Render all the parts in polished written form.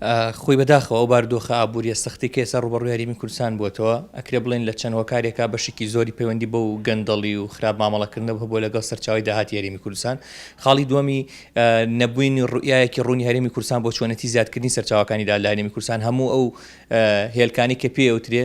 خۆی بەداخەوە ئەو بارودۆخە ئابوووریە سەختی کە ئێستا ڕوبەڕووی هەرێمی کوردستان بووەتەوە ئەکرێ بڵێن لە چەند هۆکارێکا بەشێکی زۆری پەیوەندی بە و گەندەڵی و خراپ مامەڵەکردنەوە بۆ لەگەڵ سەرچاوی داهاتی هەرێمی کوردستان. خاڵی دووەمی نەبووینی ڕوئیایەکی ڕوونی هەرێمی کوردستان بۆ چۆنەتی زیادکردنی سەرچاوەکانیدا لە هەرێمی کوردستان هەموو ئەو هێلکانی کە پێوترێ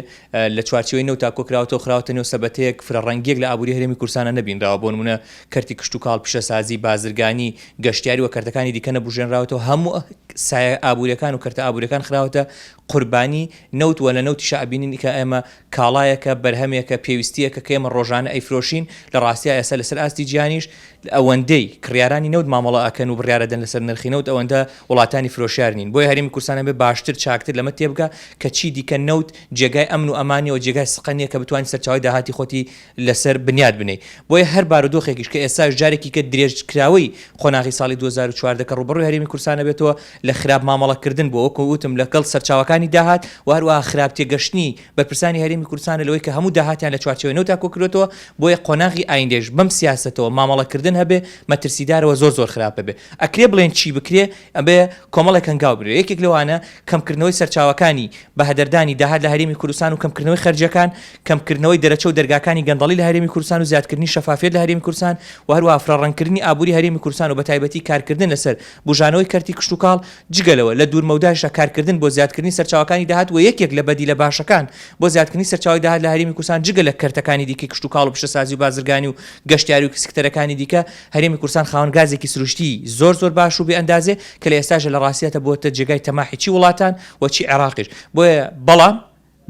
لە چوارچەوەی نەوتا کۆکراوەوە خراوەتە نێو سەبەتەیەک فرەڕەنگێک لە ئابووری هەرێمی کوردستانە نەبینراوە بۆ نمونە کەرتی کشت و کاڵ پیشەسازی بازرگانی گەشتیاری و کەرتەکانی دیکە نەبژێنراوەتەوە هەموو سایە ئابوووریەکان و کەرتە ئابوووریەکان خراوەتە قوربانی نەوت وە لە نەوتی شعبینی کە ئێمە کاڵایەکە بەرهەمێکە پێویستیەکە کە ئێمە ڕۆژانە ئەیفرۆشین لە ڕاستیە ئێستا لەسەر ئاستی گیانیش ئەوەندەی کڕیارانی نەوت مامەڵە ئەکەن و بڕیارەدەن لەسەر نرخی نەوت ئەوەندە وڵاتانی فرۆشیار نین بۆی هەرێمی کوردستان بێ باشتر چاکتر لەمە تێبگە کە چی دیکە نەوت جێگای ئەمن و ئەمانی و جێگای سقەنیە کە بتوانین سەرچاوی داهاتی خۆتی لەسەر بنیاد بنێ بۆیە هەر بارودۆخێکیش کە ئێستا جارێکی کە درێژکراوی خۆناغی ساڵی 2014 کە ڕوبەڕووی هەرێمی کوردستانە بێتەوە لە خراپ مامەڵەکردن بۆ وەکو وتم لەگەڵ سەرچاوەکانی داهات و هەروەها خراپ تێگەشتنی بەرپرسانی هەرێمی کوردستانە لەوەی کە هەموو داهاتیان لە چوارچەوەی نەوتا کۆکرێتەوە بۆیە قۆناغی ئایندێش بەم سیاسەتەوە مامەڵەکردن هەبێ مەترسیدارەوە زۆر خراپە بێ ئەکرێ بڵێن چی بکرێ ئەبێ کۆمەڵێک هەنگاو برێ یەکێک لەوانە کەمکردنەوەی سەرچاوەکانی بە هەدەردانی داهات لە هەرێمی کوردستان و کەمکردنەوەی خەرجەکان کەمکردنەوەی دەرەچە و دەرگاکانی گەندەڵی لە هەرێمی کوردستان و زیادکردنی شەفافیت لە هەرێمی کوردستان و هەروەها فرەڕەنگکردنی ئابووری هەرێمی کوردستان و بەتایبەتی کارکردن لەسەر بژانەوەی کەرتی کشت و کاڵ جگەلەوە لە دوورمەوداشە کارکردن بۆ زیادکردنی سەرچاوەکانی داهات و یەکێک لە بەدی لە باشەکان بۆ زیادکردنی سەرچاوی داهات لە هەرێمی کوردستان جگە لە کەرتەکانی دیکە کشت و کاڵ و پیشەسازی و بازرگانی و گەشتیاری و سکتەرەکانی دیکە هەرێمی کوردستان خاوەن گازێکی سروشتی زۆر باش و بێ ئەندازێ کە لە ئێستاژە لە ڕاستیەتە بۆتە جێگای تەماحی چی وڵاتان و چی عێراقیش بۆیە بەڵام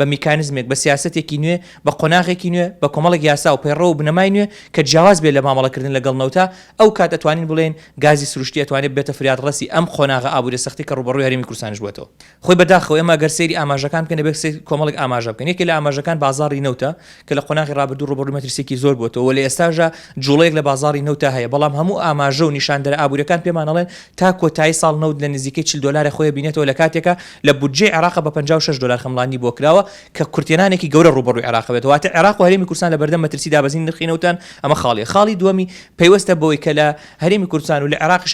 بە میکانیزمێک بە سیاسەتێکی نوێ بە قۆناغێکی نوێ بە کۆمەڵێک یاسا و پەیڕۆ و بنەمای نوێ کە جیاواز بێت لە مامەڵەکردن لەگەڵ نەوتا ئەو کات ئەتوانین بڵێن گازی سروشتی ئەتوانێت بێتە فریاد ڕەسی ئەم قۆناغە ئابووری سەختی کە ڕوبەڕووی هەرێمی کوردستانش بووەتەوە خۆی بەداخەوە ئێمە گەر سەیری ئاماژەکان بکەین دەبێت کۆمەڵێک ئاماژە بکەین یەکێک لە ئاماژەکان بازاڕی نەوتە کە لە قۆناغی ڕابردوو ڕوبەڕووی مەترسێکی زۆر بووەتەوە و لە ئێستاژە جوڵەیەک لە بازاڕی نەوتە هەیە بەڵام هەموو ئاماژە و نیشاندەرە ئابووریەکان پێمانەڵێن تا کۆتایی ساڵ نەوت لە نزیکەی 40 دلار خۆی بینێتەوە لە کاتێکە لە بودجێ عێراق بە 56 دلار خەمڵانی بۆ کراوە کە کورتێنانێکی گەورە ڕوبەڕووی عێراق بێت واتە عێراق و هەرێمی کوردستان لە بەردەم مەترسی دابەزین نرخی نەوتان ئەمە خاڵی دووەمی پەیوەستە بەوەی کە لە هەرێمی کوردستان و لە عێراقش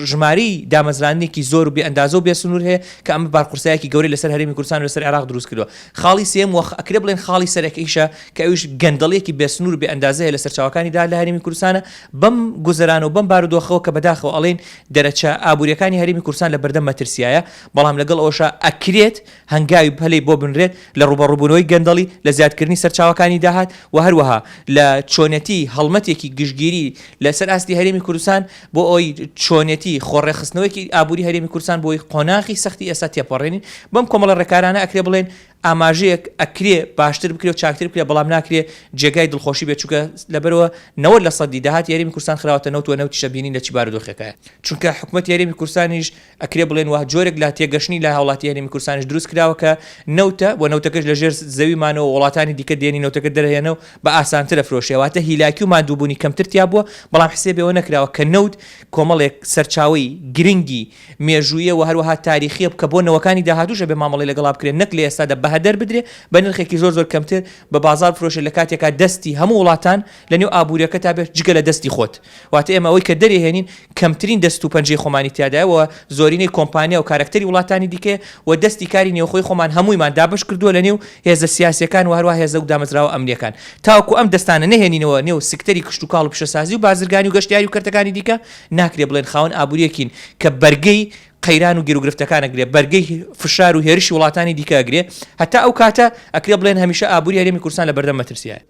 ژماری دامەزرانێکی زۆر و بێ ئەندازە و بێ سنوور هەیە کە ئەمە بارقورسایەکی گەورەی لەسەر هەرێمی کوردستان و لەسەر عێراق دروست کردووە خاڵی سێم وەخ ئەکرێ بڵێن خاڵی سەرەکیشە کە ئەویش گەندەڵێکی بێ سنوور بێ ئەندازە هەیە لە سەرچاوەکانیدا لە هەرێمی کوردستانە بەم گوزەرانە و بەم بارودۆخەوە کە بەداخەوە ئەڵێن دەرەچە ئابووریەکانی هەرێمی کوردستان لە بەردەم مەترسیایە بەڵام لەگەڵ ئەوەشە ئەکرێت هەنگاوی پەلەی بۆ بنرێت لە ڕوبەڕووبوونەوەی گەندەڵی لە زیادکردنی سەرچاوەکانی داهات و هەروەها لە چۆنەتی هەڵمەتێکی گشتگیری لەسەر ئاستی هەرێمی کوردستان بۆ ئەوی چۆنەتی خۆڕێخستنەوەیکی ئابووری هەرێمی کوردستان بۆی قۆناغی سەختی ئێستا تێپەڕێنین بەم کۆمەڵە ڕێکارانە ئەکرێ بڵێن ئاماژەیەک ئەکرێ باشتر بکرێ و چاکتر بکرێ بەڵام ناکرێ جێگای دڵخۆشی بێت چونکە لەبەرەوە 90% داهاتی هەرێمی کوردستان خراوەتە نەوت و نەوتیشە بینین لە چی بارودۆخێکایە چونکە حکوومەتی هەرێمی کوردستانیش ئەکرێ بڵێن واه جۆرێک لا تێگەشتنی لە هاوڵاتی هەرێمی کوردستانیش دروست کراوە کە نەوتە بۆ نەوتەکەش لە ژێر زەویمانەوە وڵاتانی دیکە دێنی نەوتەکە دەرهێنەوە بە ئاسانترە فرۆشیەواتە هیلاکی و مادووبوونی کەمتر تیا بووە بەڵام حسێبەوە نەکراوە کە نەوت کۆمەڵێک سەرچاوی گرنگی مێژوویە و هەروەها تاریخیە بکە بۆ نەوەکانی داهاتووشە بێ مامەڵی لەگەڵا بکرێن نەک لە ئێستادا بەهەدەر بدرێ بە نرخێکی زۆر کەمتر بە بازار فرۆشە لە کاتێکا دەستی هەموو وڵاتان لە نێو ئابووریەکە تا بێت جگە لە دەستی خۆت واتە ئێمە ئەوەی کە دەرێهێنین کەمترین دەست و پەنجەی خۆمانی تیادایەوە زۆرینەی کۆمپانیا و کارکتەری وڵاتانی دیکە و دەستی کاری نێوخۆی خۆمان هەموویمان دابش کردووە لە نێو هێزە سیاسیەکان و هەروە هێزە و دامەزراوە ئەمنیەکان تاوەکو ئەم دەستانە نەهێنینەوە نێو سکتەری کشت و کاڵ و پیشەسازی و بازرگانی و گەشتیاری و کەرتەکانی دیکە ناکرێ بڵێن خاوەن ئابووریەکین کە بەرگەی قەیران و گیرروگرفتەکانەگرێ بەرگەی فشار و هێرشی وڵاتانی دیکەگرێ هەتا ئەو کاتە ئەکرێ بڵێن هەمیشە ئابووری هەرێمی کوردستان لە بەردەم مەترسیایە